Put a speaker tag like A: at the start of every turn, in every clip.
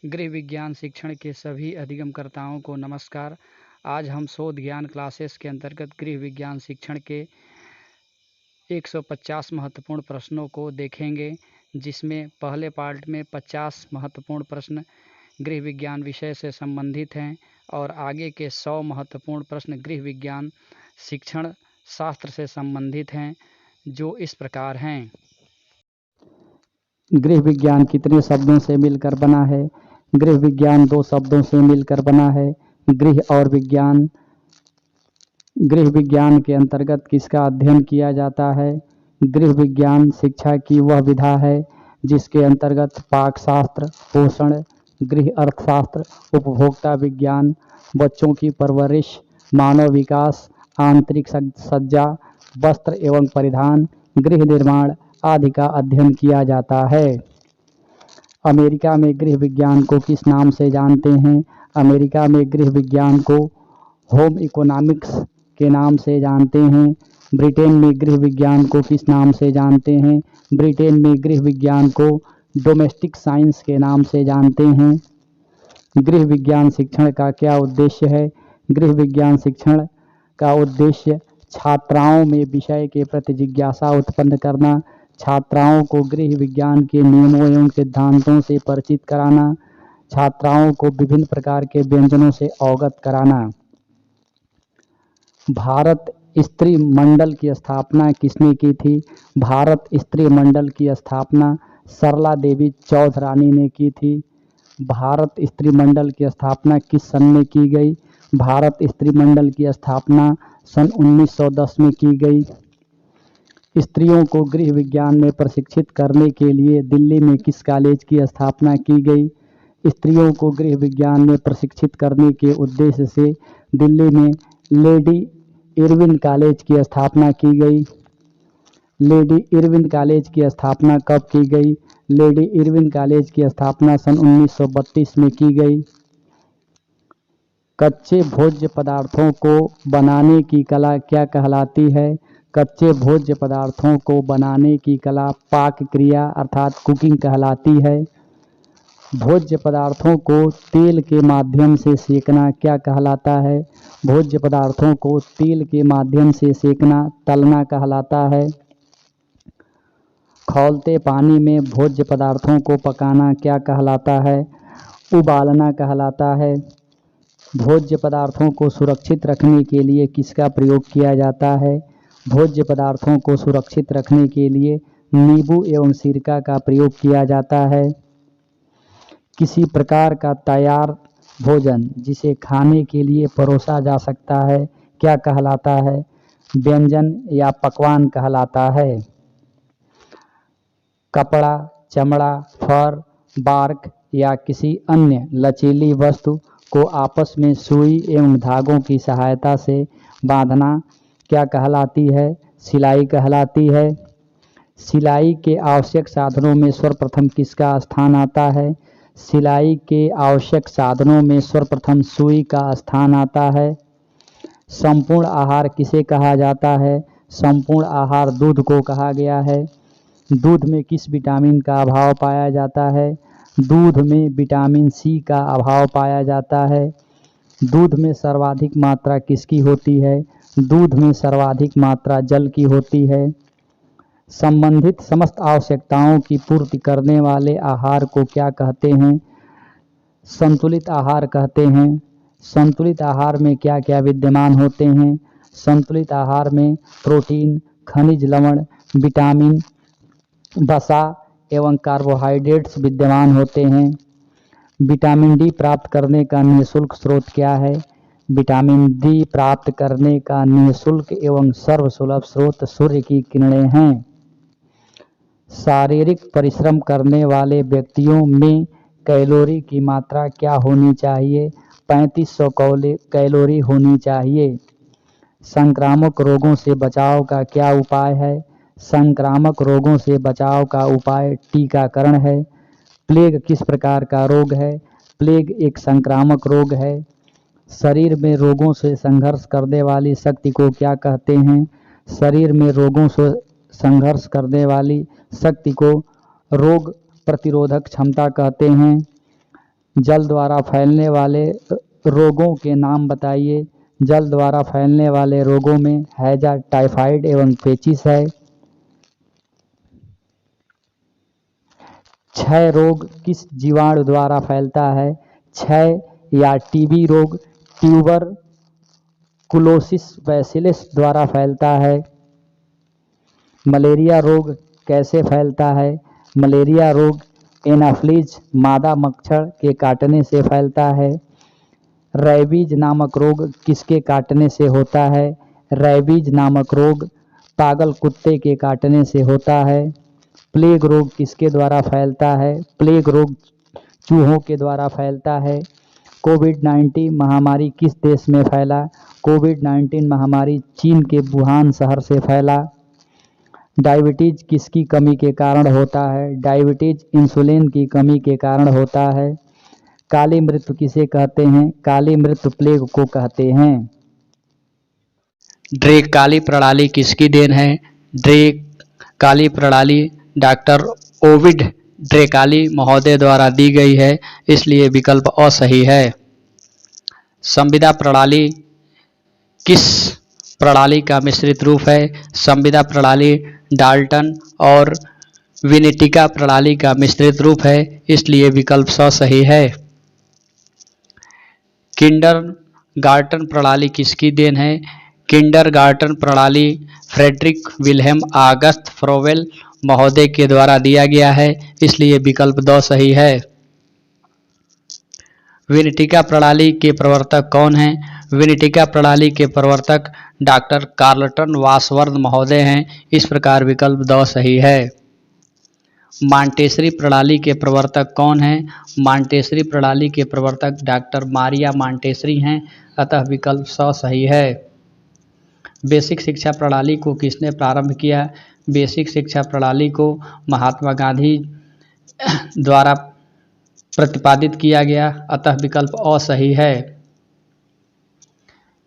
A: गृह विज्ञान शिक्षण के सभी अधिगमकर्ताओं को नमस्कार। आज हम शोध ज्ञान क्लासेस के अंतर्गत गृह विज्ञान शिक्षण के 150 महत्वपूर्ण प्रश्नों को देखेंगे, जिसमें पहले पार्ट में 50 महत्वपूर्ण प्रश्न गृह विज्ञान विषय से संबंधित हैं और आगे के 100 महत्वपूर्ण प्रश्न गृह विज्ञान शिक्षण शास्त्र से संबंधित हैं, जो इस प्रकार हैं।
B: गृह विज्ञान कितने शब्दों से मिलकर बना है? गृह विज्ञान 2 शब्दों से मिलकर बना है। गृह और विज्ञान। गृह विज्ञान के अंतर्गत किसका अध्ययन किया जाता है? गृह विज्ञान शिक्षा की वह विधा है जिसके अंतर्गत पाकशास्त्र, पोषण, गृह अर्थशास्त्र, उपभोक्ता विज्ञान, बच्चों की परवरिश, मानव विकास, आंतरिक सज्जा, वस्त्र एवं परिधान, गृह निर्माण आदि का अध्ययन किया जाता है। अमेरिका में गृह विज्ञान को किस नाम से जानते हैं? अमेरिका में गृह विज्ञान को होम इकोनॉमिक्स के नाम से जानते हैं। ब्रिटेन में गृह विज्ञान को किस नाम से जानते हैं? ब्रिटेन में गृह विज्ञान को डोमेस्टिक साइंस के नाम से जानते हैं। गृह विज्ञान शिक्षण का क्या उद्देश्य है? गृह विज्ञान शिक्षण का उद्देश्य छात्राओं में विषय के प्रति जिज्ञासा उत्पन्न करना, छात्राओं को गृह विज्ञान के नियमों एवं सिद्धांतों से परिचित कराना, छात्राओं को विभिन्न प्रकार के व्यंजनों से अवगत कराना। भारत स्त्री मंडल की स्थापना किसने की थी? भारत स्त्री मंडल की स्थापना सरला देवी चौधरानी ने की थी। भारत स्त्री मंडल की स्थापना किस सन में की गई? भारत स्त्री मंडल की स्थापना सन 1910 में की गई। स्त्रियों को गृह विज्ञान में प्रशिक्षित करने के लिए दिल्ली में किस कॉलेज की स्थापना की गई? स्त्रियों को गृह विज्ञान में प्रशिक्षित करने के उद्देश्य से दिल्ली में लेडी इरविन कॉलेज की स्थापना की गई। लेडी इरविन कॉलेज की स्थापना कब की गई? लेडी इरविन कॉलेज की स्थापना सन 1932 में की गई। कच्चे भोज्य पदार्थों को बनाने की कला क्या कहलाती है? कच्चे भोज्य पदार्थों को बनाने की कला पाक क्रिया अर्थात कुकिंग कहलाती है। भोज्य पदार्थों को तेल के माध्यम से सेकना क्या कहलाता है? भोज्य पदार्थों को तेल के माध्यम से सेकना तलना कहलाता है। खौलते पानी में भोज्य पदार्थों को पकाना क्या कहलाता है? उबालना कहलाता है। भोज्य पदार्थों को सुरक्षित रखने के लिए किसका प्रयोग किया जाता है? भोज्य पदार्थों को सुरक्षित रखने के लिए नींबू एवं सिरका का प्रयोग किया जाता है। किसी प्रकार का तैयार भोजन जिसे खाने के लिए परोसा जा सकता है क्या कहलाता है? व्यंजन या पकवान कहलाता है। कपड़ा, चमड़ा, फर, बार्क या किसी अन्य लचीली वस्तु को आपस में सुई एवं धागों की सहायता से बांधना क्या कहलाती है? सिलाई कहलाती है। सिलाई के आवश्यक साधनों में सर्वप्रथम किसका स्थान आता है? सिलाई के आवश्यक साधनों में सर्वप्रथम सुई का स्थान आता है। संपूर्ण आहार किसे कहा जाता है? संपूर्ण आहार दूध को कहा गया है। दूध में किस विटामिन का अभाव पाया जाता है? दूध में विटामिन सी का अभाव पाया जाता है। दूध में सर्वाधिक मात्रा किसकी होती है? दूध में सर्वाधिक मात्रा जल की होती है। संबंधित समस्त आवश्यकताओं की पूर्ति करने वाले आहार को क्या कहते हैं? संतुलित आहार कहते हैं। संतुलित आहार में क्या क्या विद्यमान होते हैं? संतुलित आहार में प्रोटीन, खनिज लवण, विटामिन, वसा एवं कार्बोहाइड्रेट्स विद्यमान होते हैं। विटामिन डी प्राप्त करने का निःशुल्क स्रोत क्या है? विटामिन डी प्राप्त करने का निःशुल्क एवं सर्वसुलभ स्रोत सूर्य की किरणें हैं। शारीरिक परिश्रम करने वाले व्यक्तियों में कैलोरी की मात्रा क्या होनी चाहिए? 3500 कैलोरी होनी चाहिए। संक्रामक रोगों से बचाव का क्या उपाय है? संक्रामक रोगों से बचाव का उपाय टीकाकरण है। प्लेग किस प्रकार का रोग है? प्लेग एक संक्रामक रोग है। शरीर में रोगों से संघर्ष करने वाली शक्ति को क्या कहते हैं? शरीर में रोगों से संघर्ष करने वाली शक्ति को रोग प्रतिरोधक क्षमता कहते हैं। जल द्वारा फैलने वाले रोगों के नाम बताइए। जल द्वारा फैलने वाले रोगों में हैजा, टाइफाइड एवं पेचिस है। क्षय रोग किस जीवाणु द्वारा फैलता है? क्षय या टीबी रोग ट्यूबरकुलोसिस बैसिलस द्वारा फैलता है। मलेरिया रोग कैसे फैलता है? मलेरिया रोग एनाफ्लीज मादा मच्छर के काटने से फैलता है। रैबीज नामक रोग किसके काटने से होता है? रैबीज नामक रोग पागल कुत्ते के काटने से होता है। प्लेग रोग किसके द्वारा फैलता है? प्लेग रोग चूहों के द्वारा फैलता है। कोविड-19 महामारी किस देश में फैला? कोविड-19 महामारी चीन के वुहान शहर से फैला। डायबिटीज किसकी कमी के कारण होता है? डायबिटीज इंसुलिन की कमी के कारण होता है। काली मृत्यु किसे कहते हैं? काली मृत्यु प्लेग को कहते हैं।
A: ड्रेक काली प्रणाली किसकी देन है? ड्रेक काली प्रणाली डॉक्टर ओविड ड्रेकाली महोदय द्वारा दी गई है, इसलिए विकल्प अ सही है। संविदा प्रणाली किस प्रणाली का मिश्रित रूप है? संविदा प्रणाली डाल्टन और विनेटिका प्रणाली का मिश्रित रूप है, इसलिए विकल्प स सही है। किंडरगार्टन प्रणाली किसकी देन है? किंडरगार्टन प्रणाली फ्रेडरिक विल्हेम ऑगस्ट फ्रोवेल महोदय के द्वारा दिया गया है, इसलिए विकल्प द सही है। विनेटिका प्रणाली के प्रवर्तक कौन हैं? विनेटिका प्रणाली के प्रवर्तक डॉक्टर कार्लटन वासवर्थ महोदय हैं, इस प्रकार विकल्प द सही है। मॉन्टेसरी प्रणाली के प्रवर्तक कौन हैं? मॉन्टेसरी प्रणाली के प्रवर्तक डॉक्टर मारिया मॉन्टेसरी हैं, अतः विकल्प स सही है। बेसिक शिक्षा प्रणाली को किसने प्रारंभ किया? बेसिक शिक्षा प्रणाली को महात्मा गांधी द्वारा प्रतिपादित किया गया, अतः विकल्प अ सही है।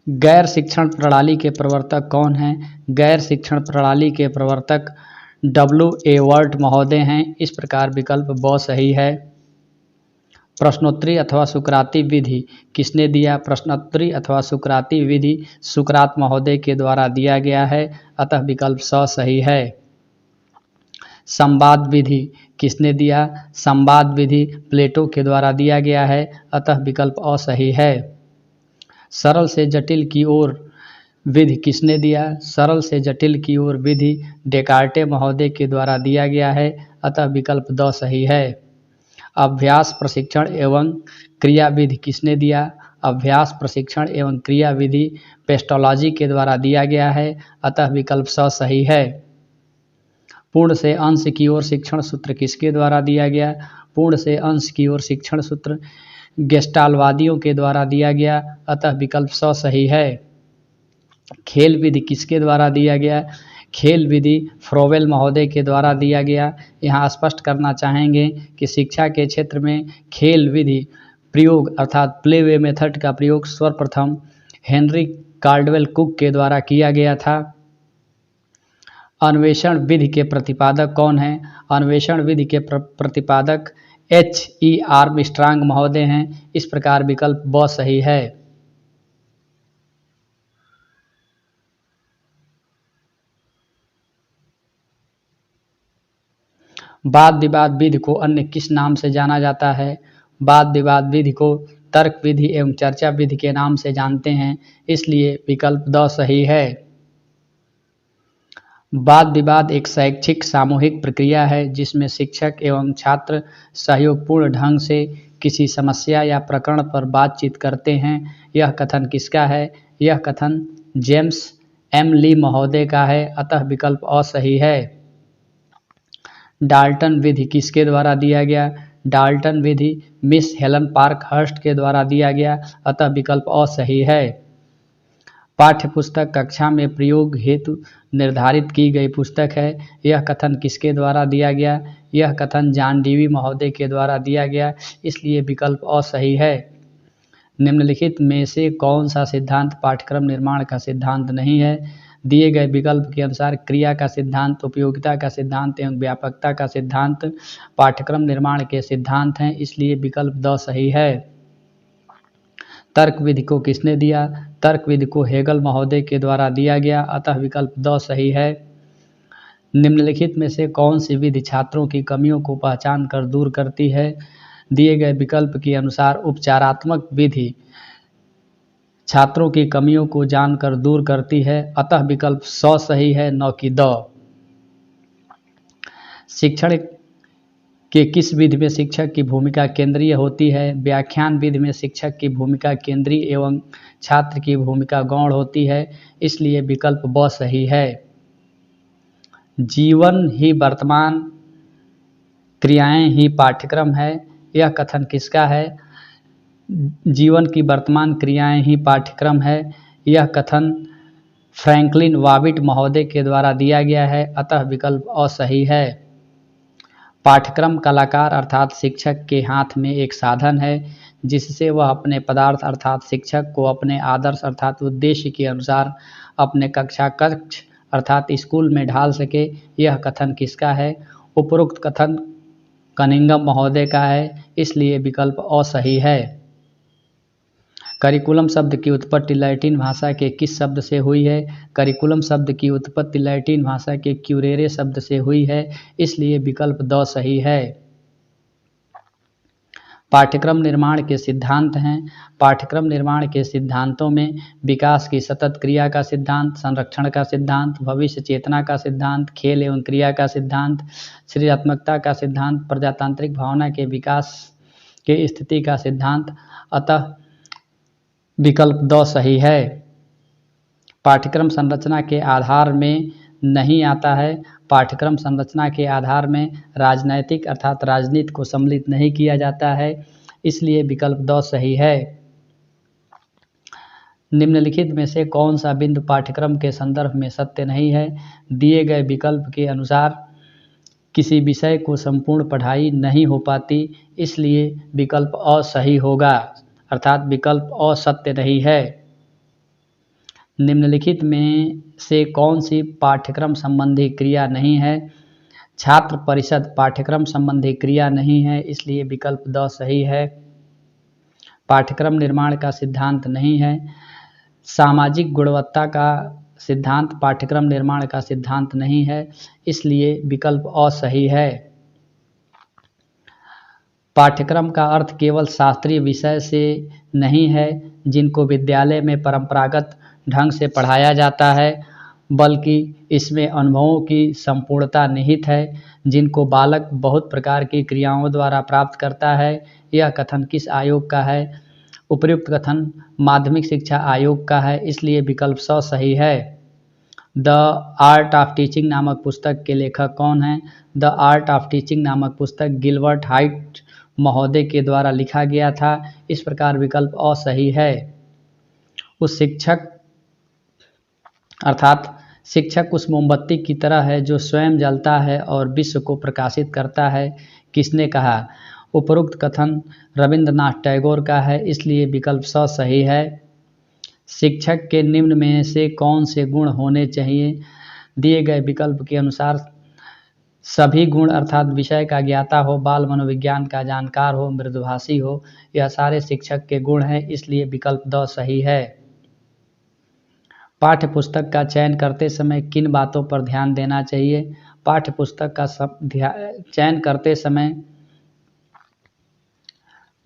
A: गैर शिक्षण प्रणाली के प्रवर्तक कौन हैं? गैर शिक्षण प्रणाली के प्रवर्तक W.A. वर्ट महोदय हैं, इस प्रकार विकल्प ब सही है। प्रश्नोत्तरी अथवा सुकराती विधि किसने दिया? प्रश्नोत्तरी अथवा सुकराती विधि सुकरात महोदय के द्वारा दिया गया है, अतः विकल्प स सही है। संवाद विधि किसने दिया? संवाद विधि प्लेटो के द्वारा दिया गया है, अतः विकल्प अ सही है। सरल से जटिल की ओर विधि किसने दिया? सरल से जटिल की ओर विधि डेकार्टे महोदय के द्वारा दिया गया है, अतः विकल्प द सही है। अभ्यास प्रशिक्षण एवं क्रिया विधि किसने दिया? अभ्यास प्रशिक्षण एवं क्रिया विधि पेस्टोलॉजी के द्वारा दिया गया है, अतः विकल्प स सही है। पूर्ण से अंश की ओर शिक्षण सूत्र किसके द्वारा दिया गया? पूर्ण से अंश की ओर शिक्षण सूत्र गेस्टालवादियों के द्वारा दिया गया, अतः विकल्प स सही है। खेल विधि किसके द्वारा दिया गया? खेल विधि फ्रोवेल महोदय के द्वारा दिया गया। यहाँ स्पष्ट करना चाहेंगे कि शिक्षा के क्षेत्र में खेल विधि प्रयोग अर्थात प्ले वे मेथड का प्रयोग सर्वप्रथम हेनरी कार्डवेल कुक के द्वारा किया गया था। अन्वेषण विधि के प्रतिपादक कौन हैं? अन्वेषण विधि के प्रतिपादक H.E. आर्मस्ट्रांग महोदय हैं, इस प्रकार विकल्प ब सही है। वाद विवाद विधि को अन्य किस नाम से जाना जाता है? वाद विवाद विधि को तर्क विधि एवं चर्चा विधि के नाम से जानते हैं, इसलिए विकल्प द सही है। वाद विवाद एक शैक्षिक सामूहिक प्रक्रिया है जिसमें शिक्षक एवं छात्र सहयोगपूर्ण ढंग से किसी समस्या या प्रकरण पर बातचीत करते हैं। यह कथन किसका है? यह कथन जेम्स एम ली महोदय का है, अतः विकल्प अ सही है। डाल्टन विधि किसके द्वारा दिया गया? डाल्टन विधि मिस हेलन पार्कहर्स्ट के द्वारा दिया गया, अतः विकल्प अ सही है। पाठ्यपुस्तक कक्षा में प्रयोग हेतु निर्धारित की गई पुस्तक है। यह कथन किसके द्वारा दिया गया? यह कथन जॉन डीवी महोदय के द्वारा दिया गया, इसलिए विकल्प अ सही है। निम्नलिखित में से कौन सा सिद्धांत पाठ्यक्रम निर्माण का सिद्धांत नहीं है?
B: दिए गए विकल्प के अनुसार क्रिया का सिद्धांत, उपयोगिता का सिद्धांत एवं व्यापकता का सिद्धांत पाठ्यक्रम निर्माण के सिद्धांत हैं, इसलिए विकल्प द सही है। तर्क विधि को किसने दिया? तर्क विधि को हेगल महोदय के द्वारा दिया गया, अतः विकल्प द सही है। निम्नलिखित में से कौन सी विधि छात्रों की कमियों को पहचान कर दूर करती है? दिए गए विकल्प के अनुसार उपचारात्मक विधि छात्रों की कमियों को जानकर दूर करती है, अतः विकल्प स सही है, न कि द। शिक्षण के किस विधि में शिक्षक की भूमिका केंद्रीय होती है? व्याख्यान विधि में शिक्षक की भूमिका केंद्रीय एवं छात्र की भूमिका गौण होती है, इसलिए विकल्प ब सही है। जीवन ही वर्तमान, क्रियाएं ही पाठ्यक्रम है, यह कथन किसका है? जीवन की वर्तमान क्रियाएं ही पाठ्यक्रम है, यह कथन फ्रैंकलिन वाविट महोदय के द्वारा दिया गया है, अतः विकल्प अ सही है। पाठ्यक्रम कलाकार अर्थात शिक्षक के हाथ में एक साधन है जिससे वह अपने पदार्थ अर्थात शिक्षक को अपने आदर्श अर्थात उद्देश्य के अनुसार अपने कक्षा कक्ष अर्थात स्कूल में ढाल सके, यह कथन किसका है? उपरोक्त कथन कनिंघम महोदय का है, इसलिए विकल्प अ सही है। करिकुलम शब्द की उत्पत्ति लैटिन भाषा के किस शब्द से हुई है? करिकुलम शब्द की उत्पत्ति लैटिन भाषा के क्यूरेरे शब्द से हुई है, इसलिए विकल्प द सही है। पाठ्यक्रम निर्माण के सिद्धांत हैं। पाठ्यक्रम निर्माण के सिद्धांतों में विकास की सतत क्रिया का सिद्धांत, संरक्षण का सिद्धांत, भविष्य चेतना का सिद्धांत, खेल एवं क्रिया का सिद्धांत, सृजनात्मकता का सिद्धांत, प्रजातांत्रिक भावना के विकास के स्थिति का सिद्धांत, अतः विकल्प द सही है। पाठ्यक्रम संरचना के आधार में नहीं आता है। पाठ्यक्रम संरचना के आधार में राजनैतिक अर्थात राजनीति को सम्मिलित नहीं किया जाता है, इसलिए विकल्प द सही है। निम्नलिखित में से कौन सा बिंदु पाठ्यक्रम के संदर्भ में सत्य नहीं है? दिए गए विकल्प के अनुसार किसी विषय को संपूर्ण पढ़ाई नहीं हो पाती, इसलिए विकल्प अ सही होगा, अर्थात विकल्प अ सत्य नहीं है। निम्नलिखित में से कौन सी पाठ्यक्रम संबंधी क्रिया नहीं है? छात्र परिषद पाठ्यक्रम संबंधी क्रिया नहीं है, इसलिए विकल्प द सही है। पाठ्यक्रम निर्माण का सिद्धांत नहीं है। सामाजिक गुणवत्ता का सिद्धांत पाठ्यक्रम निर्माण का सिद्धांत नहीं है, इसलिए विकल्प अ सही है। पाठ्यक्रम का अर्थ केवल शास्त्रीय विषय से नहीं है जिनको विद्यालय में परंपरागत ढंग से पढ़ाया जाता है, बल्कि इसमें अनुभवों की संपूर्णता निहित है जिनको बालक बहुत प्रकार की क्रियाओं द्वारा प्राप्त करता है। यह कथन किस आयोग का है? उपर्युक्त कथन माध्यमिक शिक्षा आयोग का है, इसलिए विकल्प स सही है। द आर्ट ऑफ टीचिंग नामक पुस्तक के लेखक कौन हैं? द आर्ट ऑफ टीचिंग नामक पुस्तक गिलबर्ट हाइट महोदय के द्वारा लिखा गया था, इस प्रकार विकल्प अ सही है। उस शिक्षक अर्थात शिक्षक उस मोमबत्ती की तरह है जो स्वयं जलता है और विश्व को प्रकाशित करता है, किसने कहा? उपरोक्त कथन रविंद्रनाथ टैगोर का है, इसलिए विकल्प स सही है। शिक्षक के निम्न में से कौन से गुण होने चाहिए? दिए गए विकल्प के अनुसार सभी गुण अर्थात विषय का ज्ञाता हो, बाल मनोविज्ञान का जानकार हो, मृदुभाषी हो, यह सारे शिक्षक के गुण हैं, इसलिए विकल्प द सही है। पाठ्य पुस्तक का चयन करते समय किन बातों पर ध्यान देना चाहिए? पाठ्य पुस्तक का चयन करते समय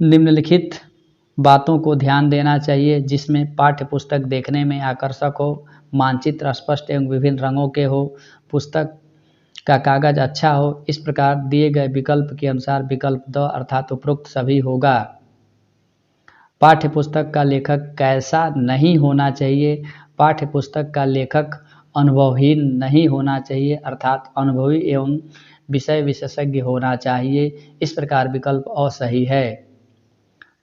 B: निम्नलिखित बातों को ध्यान देना चाहिए, जिसमें पाठ्य पुस्तक देखने में आकर्षक हो, मानचित्र स्पष्ट एवं विभिन्न रंगों के हो, पुस्तक का कागज अच्छा हो। इस प्रकार दिए गए विकल्प के अनुसार विकल्प द अर्थात उपरोक्त सभी होगा। पाठ्य पुस्तक का लेखक कैसा नहीं होना चाहिए? पाठ्य पुस्तक का लेखक अनुभवहीन नहीं होना चाहिए, अर्थात अनुभवी एवं विषय विशेषज्ञ होना चाहिए, इस प्रकार विकल्प अ सही है।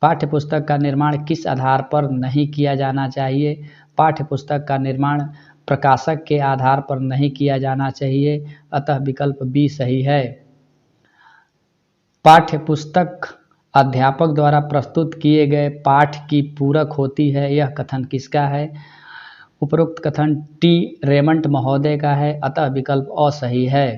B: पाठ्य पुस्तक का निर्माण किस आधार पर नहीं किया जाना चाहिए? पाठ्य पुस्तक का निर्माण प्रकाशक के आधार पर नहीं किया जाना चाहिए, अतः विकल्प बी सही है। पाठ्य पुस्तक अध्यापक द्वारा प्रस्तुत किए गए पाठ की पूरक होती है, यह कथन किसका है? उपरोक्त कथन टी रेमंड महोदय का है, अतः विकल्प अ सही है।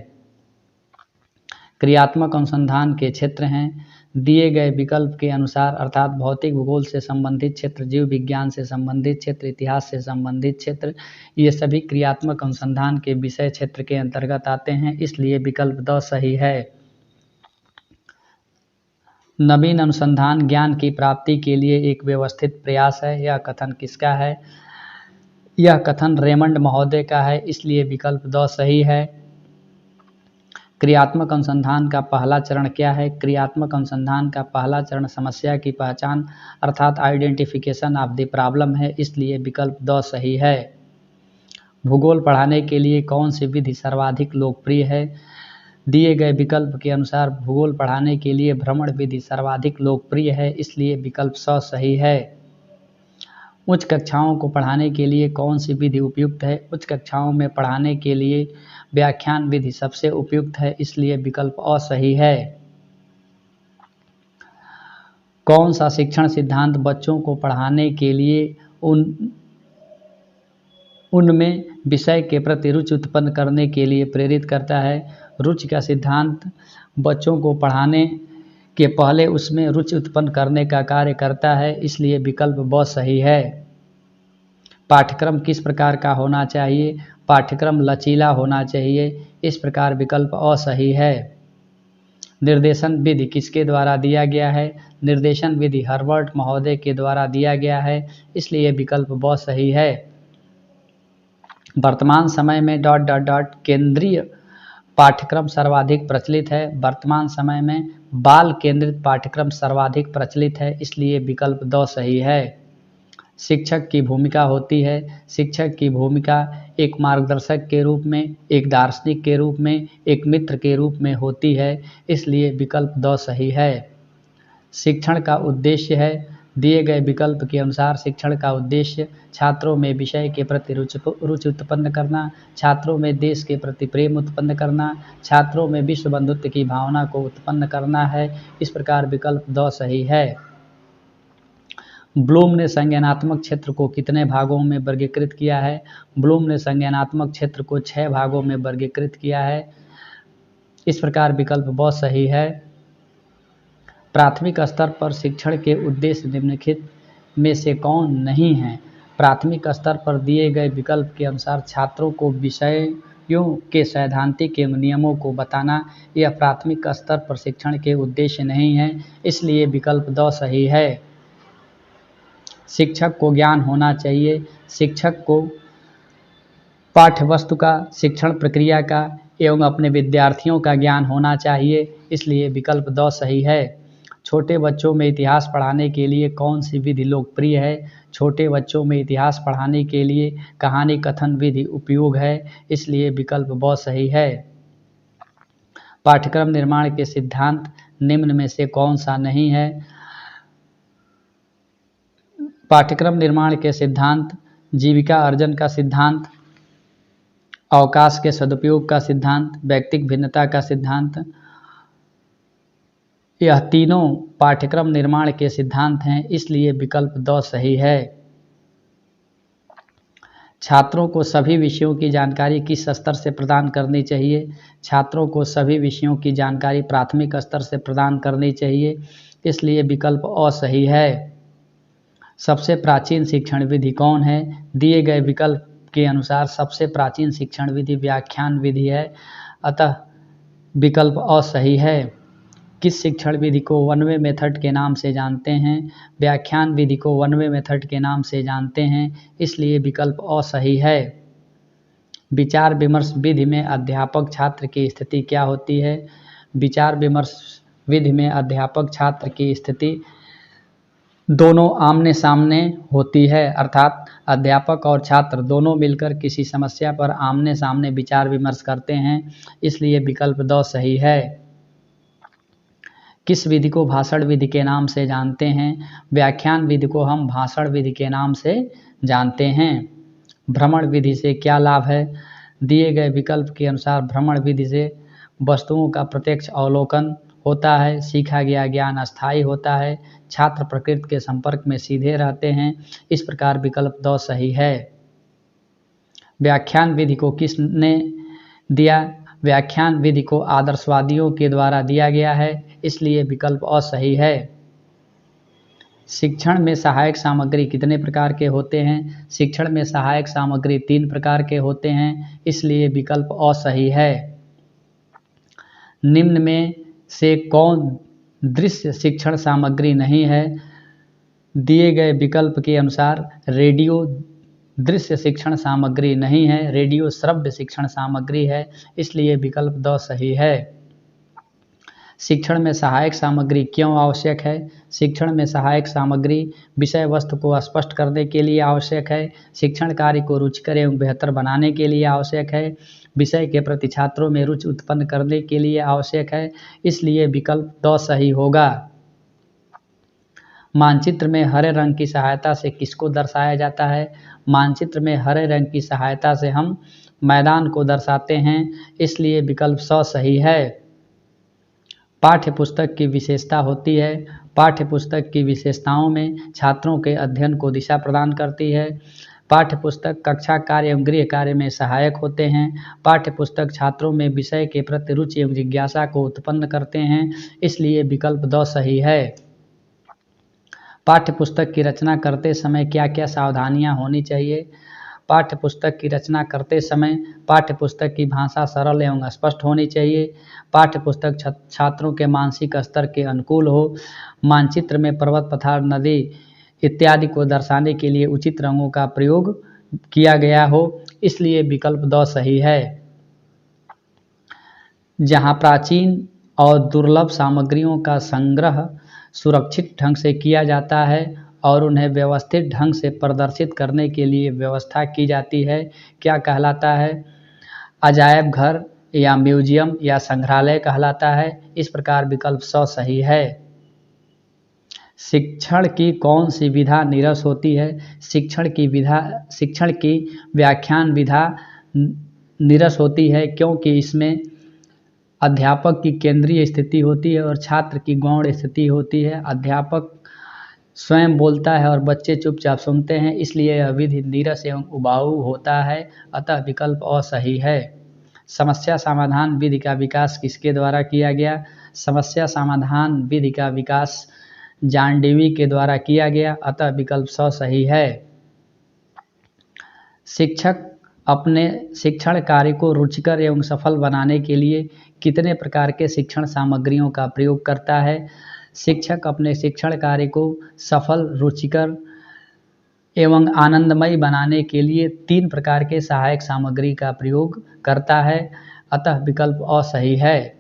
B: क्रियात्मक अनुसंधान के क्षेत्र हैं। दिए गए विकल्प के अनुसार अर्थात भौतिक भूगोल से संबंधित क्षेत्र, जीव विज्ञान से संबंधित क्षेत्र, इतिहास से संबंधित क्षेत्र, ये सभी क्रियात्मक अनुसंधान के विषय क्षेत्र के अंतर्गत आते हैं, इसलिए विकल्प द सही है। नवीन अनुसंधान ज्ञान की प्राप्ति के लिए एक व्यवस्थित प्रयास है, यह कथन किसका है? यह कथन रेमंड महोदय का है, इसलिए विकल्प द सही है। क्रियात्मक अनुसंधान का पहला चरण क्या है? क्रियात्मक अनुसंधान का पहला चरण समस्या की पहचान अर्थात आइडेंटिफिकेशन ऑफ द प्रॉब्लम है, इसलिए विकल्प द सही है। भूगोल पढ़ाने के लिए कौन सी विधि सर्वाधिक लोकप्रिय है? दिए गए विकल्प के अनुसार भूगोल पढ़ाने के लिए भ्रमण विधि सर्वाधिक लोकप्रिय है, इसलिए विकल्प स सही है। उच्च कक्षाओं को पढ़ाने के लिए कौन सी विधि उपयुक्त है? उच्च कक्षाओं में पढ़ाने के लिए व्याख्यान विधि सबसे उपयुक्त है, इसलिए विकल्प अ सही है। कौन सा शिक्षण सिद्धांत बच्चों को पढ़ाने के लिए उनमें विषय के प्रति रुचि उत्पन्न करने के लिए प्रेरित करता है? रुचि का सिद्धांत बच्चों को पढ़ाने के पहले उसमें रुचि उत्पन्न करने का कार्य करता है, इसलिए विकल्प ब सही है। पाठ्यक्रम किस प्रकार का होना चाहिए? पाठ्यक्रम लचीला होना चाहिए, इस प्रकार विकल्प अ सही है। निर्देशन विधि किसके द्वारा दिया गया है? निर्देशन विधि हर्बर्ट महोदय के द्वारा दिया गया है, इसलिए विकल्प ब सही है। वर्तमान समय में ... केंद्रीय पाठ्यक्रम सर्वाधिक प्रचलित है। वर्तमान समय में बाल केंद्रित पाठ्यक्रम सर्वाधिक प्रचलित है, इसलिए विकल्प द सही है। शिक्षक की भूमिका होती है। शिक्षक की भूमिका एक मार्गदर्शक के रूप में, एक दार्शनिक के रूप में, एक मित्र के रूप में होती है, इसलिए विकल्प द सही है। शिक्षण का उद्देश्य है। दिए गए विकल्प के अनुसार शिक्षण का उद्देश्य छात्रों में विषय के प्रति रुचि उत्पन्न करना, छात्रों में देश के प्रति प्रेम उत्पन्न करना, छात्रों में विश्व बंधुत्व की भावना को उत्पन्न करना है, इस प्रकार विकल्प द सही है। ब्लूम ने संज्ञानात्मक क्षेत्र को कितने भागों में वर्गीकृत किया है? ब्लूम ने संज्ञानात्मक क्षेत्र को 6 भागों में वर्गीकृत किया है, इस प्रकार विकल्प ब सही है। प्राथमिक स्तर पर शिक्षण के उद्देश्य निम्नलिखित में से कौन नहीं है? प्राथमिक स्तर पर दिए गए विकल्प के अनुसार छात्रों को विषयों के सैद्धांतिक एवं नियमों को बताना, यह प्राथमिक स्तर पर शिक्षण के उद्देश्य नहीं है, इसलिए विकल्प द सही है। शिक्षक को ज्ञान होना चाहिए। शिक्षक को पाठ्यवस्तु का, शिक्षण प्रक्रिया का एवं अपने विद्यार्थियों का ज्ञान होना चाहिए, इसलिए विकल्प द सही है। छोटे बच्चों में इतिहास पढ़ाने के लिए कौन सी विधि लोकप्रिय है? छोटे बच्चों में इतिहास पढ़ाने के लिए कहानी कथन विधि उपयोग है, इसलिए विकल्प ब सही है। पाठ्यक्रम निर्माण के सिद्धांत निम्न में से कौन सा नहीं है? पाठ्यक्रम निर्माण के सिद्धांत जीविका अर्जन का सिद्धांत, अवकाश के सदुपयोग का सिद्धांत, व्यक्तिगत भिन्नता का सिद्धांत, यह तीनों पाठ्यक्रम निर्माण के सिद्धांत हैं, इसलिए विकल्प द सही है। छात्रों को सभी विषयों की जानकारी किस स्तर से प्रदान करनी चाहिए? छात्रों को सभी विषयों की जानकारी प्राथमिक स्तर से प्रदान करनी चाहिए, इसलिए विकल्प अ सही है। सबसे प्राचीन शिक्षण विधि कौन है? दिए गए विकल्प के अनुसार सबसे प्राचीन शिक्षण विधि व्याख्यान विधि है, अतः विकल्प अ सही है। किस शिक्षण विधि को वन वे मेथड के नाम से जानते हैं? व्याख्यान विधि को वन वे मेथड के नाम से जानते हैं, इसलिए विकल्प अ सही है। विचार विमर्श विधि में अध्यापक छात्र की स्थिति क्या होती है? विचार विमर्श विधि में अध्यापक छात्र की स्थिति दोनों आमने सामने होती है, अर्थात अध्यापक और छात्र दोनों मिलकर किसी समस्या पर आमने सामने विचार विमर्श करते हैं, इसलिए विकल्प द सही है। किस विधि को भाषण विधि के नाम से जानते हैं? व्याख्यान विधि को हम भाषण विधि के नाम से जानते हैं। भ्रमण विधि से क्या लाभ है? दिए गए विकल्प के अनुसार भ्रमण विधि से वस्तुओं का प्रत्यक्ष अवलोकन होता है, सीखा गया ज्ञान अस्थायी होता है, छात्र प्रकृति के संपर्क में सीधे रहते हैं, इस प्रकार विकल्प द सही है। व्याख्यान विधि को किसने दिया? व्याख्यान विधि को आदर्शवादियों के द्वारा दिया गया है, इसलिए विकल्प अ सही है। शिक्षण में सहायक सामग्री कितने प्रकार के होते हैं? शिक्षण में सहायक सामग्री 3 प्रकार के होते हैं, इसलिए विकल्प अ सही है। निम्न में से कौन दृश्य शिक्षण सामग्री नहीं है? दिए गए विकल्प के अनुसार रेडियो दृश्य शिक्षण सामग्री नहीं है, रेडियो श्रव्य शिक्षण सामग्री है, इसलिए विकल्प द सही है। शिक्षण में सहायक सामग्री क्यों आवश्यक है? शिक्षण में सहायक सामग्री विषय वस्तु को स्पष्ट करने के लिए आवश्यक है, शिक्षण कार्य को रुचिकर एवं बेहतर बनाने के लिए आवश्यक है, विषय के प्रति छात्रों में रुचि उत्पन्न करने के लिए आवश्यक है, इसलिए विकल्प द सही होगा। मानचित्र में हरे रंग की सहायता से किसको दर्शाया जाता है? मानचित्र में हरे रंग की सहायता से हम मैदान को दर्शाते हैं, इसलिए विकल्प स सही है। पाठ्य पुस्तक की विशेषता होती है। पाठ्य पुस्तक की विशेषताओं में छात्रों के अध्ययन को दिशा प्रदान करती है। पाठ्य पुस्तक कक्षा कार्य एवं गृह कार्य में सहायक होते हैं। पाठ्य पुस्तक छात्रों में विषय के प्रति रुचि एवं जिज्ञासा को उत्पन्न करते हैं, इसलिए विकल्प द सही है। पाठ्य पुस्तक की रचना करते समय क्या क्या सावधानियां होनी चाहिए? पाठ्य पुस्तक की रचना करते समय पाठ्य पुस्तक की भाषा सरल एवं स्पष्ट होनी चाहिए। पाठ्य पुस्तक छात्रों के मानसिक स्तर के अनुकूल हो। मानचित्र में पर्वत, पठार, नदी इत्यादि को दर्शाने के लिए उचित रंगों का प्रयोग किया गया हो, इसलिए विकल्प द सही है। जहां प्राचीन और दुर्लभ सामग्रियों का संग्रह सुरक्षित ढंग से किया जाता है और उन्हें व्यवस्थित ढंग से प्रदर्शित करने के लिए व्यवस्था की जाती है, क्या कहलाता है? अजायब घर या म्यूजियम या संग्रहालय कहलाता है। इस प्रकार विकल्प स सही है। शिक्षण की कौन सी विधा नीरस होती है? शिक्षण की व्याख्यान विधा नीरस होती है, क्योंकि इसमें अध्यापक की केंद्रीय स्थिति होती है और छात्र की गौण स्थिति होती है। अध्यापक स्वयं बोलता है और बच्चे चुपचाप सुनते हैं, इसलिए यह विधि नीरस एवं उबाऊ होता है, अतः विकल्प अ सही है। समस्या समाधान विधि का विकास किसके द्वारा किया गया? समस्या समाधान विधि का विकास जॉन डेवी के द्वारा किया गया, अतः विकल्प स सही है। शिक्षक अपने शिक्षण कार्य को रुचिकर एवं सफल बनाने के लिए कितने प्रकार के शिक्षण सामग्रियों का प्रयोग करता है? शिक्षक अपने शिक्षण कार्य को सफल, रुचिकर एवं आनंदमय बनाने के लिए 3 प्रकार के सहायक सामग्री का प्रयोग करता है, अतः विकल्प अ सही है।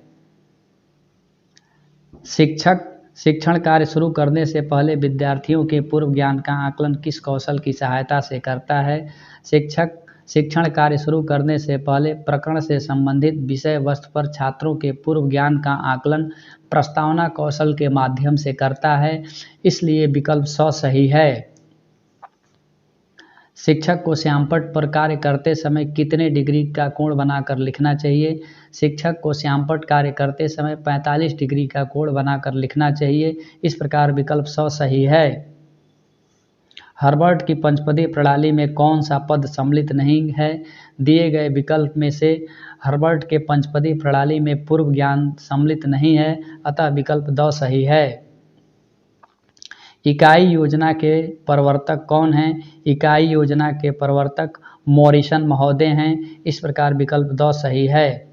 B: शिक्षक शिक्षण कार्य शुरू करने से पहले विद्यार्थियों के पूर्व ज्ञान का आकलन किस कौशल की सहायता से करता है? शिक्षक शिक्षण कार्य शुरू करने से पहले प्रकरण से संबंधित विषय वस्तु पर छात्रों के पूर्व ज्ञान का आकलन प्रस्तावना कौशल के माध्यम से करता है, इसलिए विकल्प स सही है। शिक्षक को श्यामपट्ट पर कार्य करते समय कितने डिग्री का कोण बनाकर लिखना चाहिए? शिक्षक को श्यामपट्ट कार्य करते समय 45 डिग्री का कोण बनाकर लिखना चाहिए, इस प्रकार विकल्प स सही है। हर्बर्ट की पंचपदी प्रणाली में कौन सा पद सम्मिलित नहीं है? दिए गए विकल्प में से हर्बर्ट के पंचपदी प्रणाली में पूर्व ज्ञान सम्मिलित नहीं है, अतः विकल्प द सही है। इकाई योजना के प्रवर्तक कौन हैं? इकाई योजना के प्रवर्तक मॉरिसन महोदय हैं, इस प्रकार विकल्प द सही है।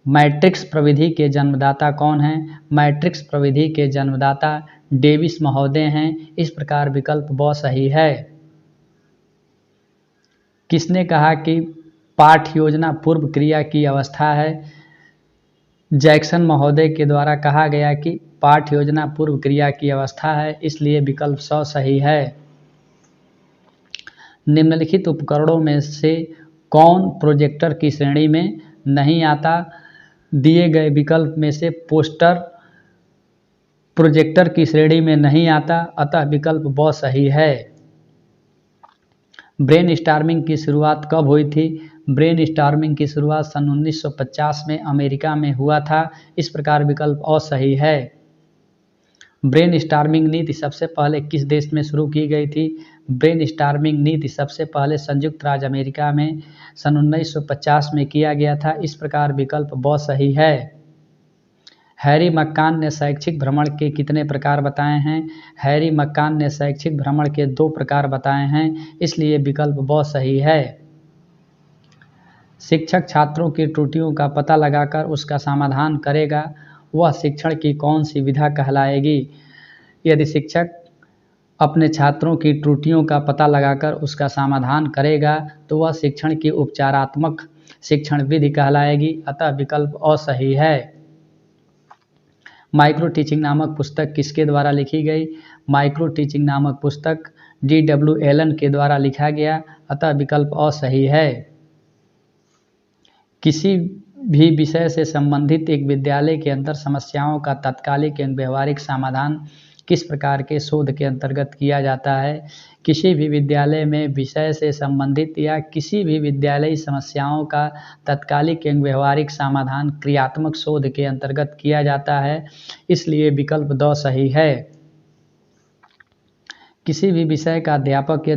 B: मैट्रिक्स प्रविधि के जन्मदाता कौन हैं? मैट्रिक्स प्रविधि के जन्मदाता डेविस महोदय हैं, इस प्रकार विकल्प ब सही है। किसने कहा कि पाठ योजना पूर्व क्रिया की अवस्था है? जैक्सन महोदय के द्वारा कहा गया कि पाठ योजना पूर्व क्रिया की अवस्था है, इसलिए विकल्प स सही है। निम्नलिखित उपकरणों में से कौन प्रोजेक्टर की श्रेणी में नहीं आता? दिए गए विकल्प में से पोस्टर प्रोजेक्टर की श्रेणी में नहीं आता, अतः विकल्प ब सही है। ब्रेन स्टॉर्मिंग की शुरुआत कब हुई थी? ब्रेन स्टॉर्मिंग की शुरुआत सन 1950 में अमेरिका में हुआ था, इस प्रकार विकल्प अ सही है। ब्रेन स्टॉर्मिंग नीति सबसे पहले किस देश में शुरू की गई थी? ब्रेनस्टॉर्मिंग नीति सबसे पहले संयुक्त राज्य अमेरिका में सन 1950 में किया गया था। इस प्रकार विकल्प ब सही है। हैरी मक्कान ने शैक्षिक भ्रमण के कितने प्रकार बताए हैं? हैरी मक्कान ने शैक्षिक भ्रमण के 2 प्रकार बताए हैं, इसलिए विकल्प ब सही है। शिक्षक छात्रों की त्रुटियों का पता लगाकर उसका समाधान करेगा, वह शिक्षण की कौन सी विधा कहलाएगी? यदि शिक्षक अपने छात्रों की त्रुटियों का पता लगाकर उसका समाधान करेगा तो वह शिक्षण की उपचारात्मक शिक्षण विधि कहलाएगी, अतः विकल्प अ सही है। माइक्रो टीचिंग नामक पुस्तक किसके द्वारा लिखी गई? माइक्रो टीचिंग नामक पुस्तक D.W. एलन के द्वारा लिखा गया, अतः विकल्प अ सही है। किसी भी विषय से संबंधित एक विद्यालय के अंदर समस्याओं का तात्कालिक एवं व्यवहारिक समाधान किस प्रकार के शोध के अंतर्गत किया जाता है? किसी भी विद्यालय में विषय से संबंधित या किसी भी विद्यालयी समस्याओं का तात्कालिक एवं व्यवहारिक समाधान क्रियात्मक शोध के अंतर्गत किया जाता है, इसलिए विकल्प द सही है। किसी भी विषय का अध्यापक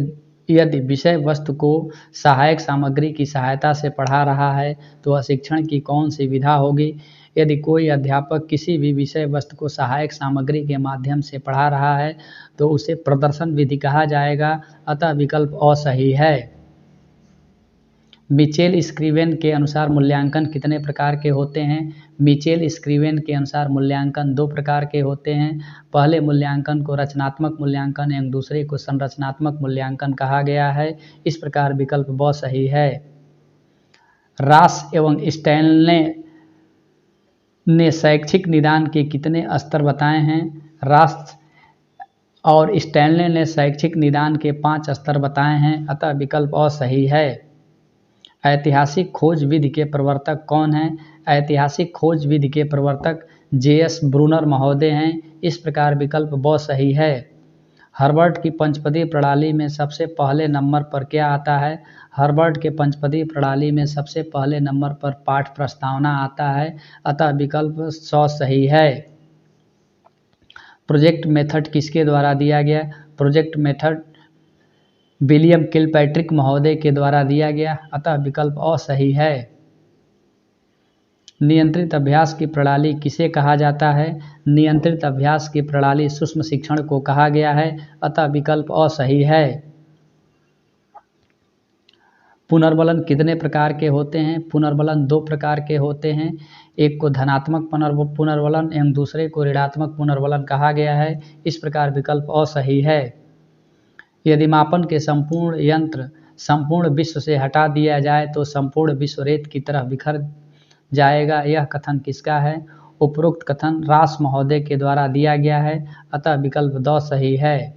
B: यदि विषय वस्तु को सहायक सामग्री की सहायता से पढ़ा रहा है तो वह शिक्षण की कौन सी विधा होगी? यदि कोई अध्यापक किसी भी विषय वस्तु को सहायक सामग्री के माध्यम से पढ़ा रहा है तो उसे प्रदर्शन विधि कहा जाएगा, अतः विकल्प अ सही है। मिचेल स्क्रीवेन के अनुसार मूल्यांकन कितने प्रकार के होते हैं? मिचेल स्क्रीवेन के अनुसार मूल्यांकन 2 प्रकार के होते हैं। पहले मूल्यांकन को रचनात्मक मूल्यांकन एवं दूसरे को संरचनात्मक मूल्यांकन कहा गया है। इस प्रकार विकल्प ब सही है। रास एवं स्टैनले ने शैक्षिक निदान के कितने स्तर बताए हैं? रास और स्टैनले ने शैक्षिक निदान के 5 स्तर बताए हैं, अतः विकल्प अ सही है। ऐतिहासिक खोज विधि के प्रवर्तक कौन हैं? ऐतिहासिक खोज विधि के प्रवर्तक J.S. ब्रूनर महोदय हैं। इस प्रकार विकल्प ब सही है। हर्बर्ट की पंचपदी प्रणाली में सबसे पहले नंबर पर क्या आता है? हर्बर्ट के पंचपदी प्रणाली में सबसे पहले नंबर पर पाठ प्रस्तावना आता है, अतः विकल्प स सही है। प्रोजेक्ट मेथड किसके द्वारा दिया गया? प्रोजेक्ट मेथड विलियम किलपैट्रिक महोदय के द्वारा दिया गया, अतः विकल्प अ सही है। नियंत्रित अभ्यास की प्रणाली किसे कहा जाता है? नियंत्रित अभ्यास की प्रणाली सूक्ष्म शिक्षण को कहा गया है, अतः विकल्प अ सही है। पुनर्बलन कितने प्रकार के होते हैं? पुनर्बलन 2 प्रकार के होते हैं। एक को धनात्मक पुनर्बलन एवं दूसरे को ऋणात्मक पुनर्बलन कहा गया है। इस प्रकार विकल्प अ सही है। यदि मापन के संपूर्ण यंत्र संपूर्ण विश्व से हटा दिया जाए तो संपूर्ण विश्व रेत की तरह बिखर जाएगा, यह कथन किसका है? उपरोक्त कथन रास महोदय के द्वारा दिया गया है, अतः विकल्प द सही है।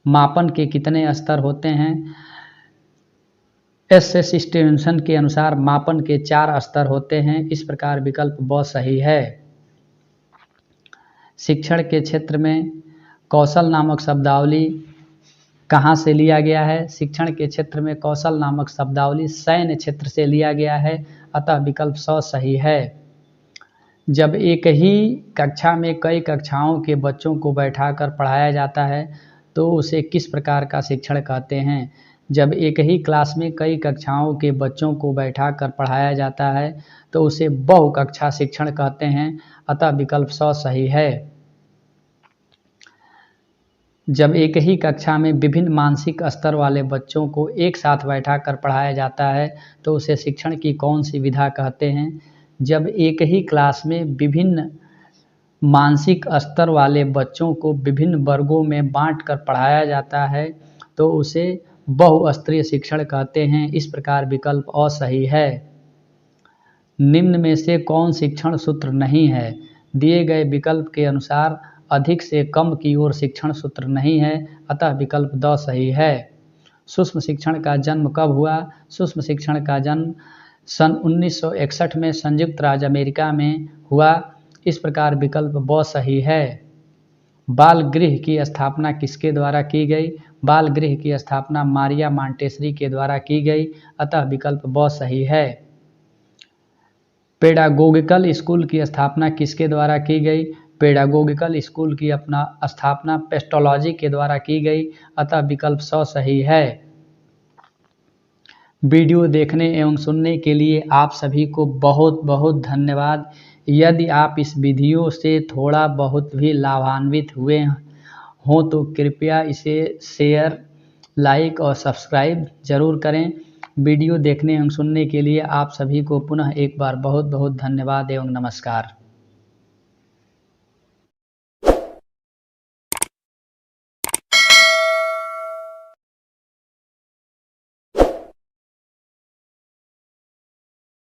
B: मापन के कितने स्तर होते हैं? S.S. स्टीवेंसन के अनुसार मापन के 4 स्तर होते हैं। इस प्रकार विकल्प ब सही है। शिक्षण के क्षेत्र में कौशल नामक शब्दावली कहाँ से लिया गया है? शिक्षण के क्षेत्र में कौशल नामक शब्दावली सैन्य क्षेत्र से लिया गया है, अतः विकल्प स सही है। जब एक ही कक्षा में कई कक्षाओं के बच्चों को बैठाकर पढ़ाया जाता है तो उसे किस प्रकार का शिक्षण कहते हैं? जब एक ही क्लास में कई कक्षाओं के बच्चों को बैठाकर पढ़ाया जाता है तो उसे बहुकक्षा शिक्षण कहते हैं, अतः विकल्प स सही है। जब एक ही कक्षा में विभिन्न मानसिक स्तर वाले बच्चों को एक साथ बैठाकर पढ़ाया जाता है तो उसे शिक्षण की कौन सी विधा कहते हैं? जब एक ही क्लास में विभिन्न मानसिक स्तर वाले बच्चों को विभिन्न वर्गों में बांटकर पढ़ाया जाता है तो उसे बहुस्तरीय शिक्षण कहते हैं। इस प्रकार विकल्प अ सही है। निम्न में से कौन शिक्षण सूत्र नहीं है? दिए गए विकल्प के अनुसार अधिक से कम की ओर शिक्षण सूत्र नहीं है, अतः विकल्प द सही है। सूक्ष्म शिक्षण का जन्म कब हुआ? सूक्ष्म शिक्षण का जन्म सन 1961 में संयुक्त राज्य अमेरिका में हुआ। इस प्रकार विकल्प ब सही है। बाल गृह की स्थापना किसके द्वारा की गई? बाल गृह की स्थापना मारिया मॉन्टेसरी के द्वारा की गई, अतः विकल्प ब सही है। पेडागोगिकल स्कूल की स्थापना किसके द्वारा की गई?
A: पेडागोगिकल स्कूल की अपना स्थापना पेस्टोलॉजी के द्वारा की गई, अतः विकल्प 100 सही है। वीडियो देखने एवं सुनने के लिए आप सभी को बहुत बहुत धन्यवाद। यदि आप इस वीडियो से थोड़ा बहुत भी लाभान्वित हुए हों तो कृपया इसे शेयर, लाइक और सब्सक्राइब जरूर करें। वीडियो देखने एवं सुनने के लिए आप सभी को पुनः एक बार बहुत बहुत धन्यवाद एवं नमस्कार।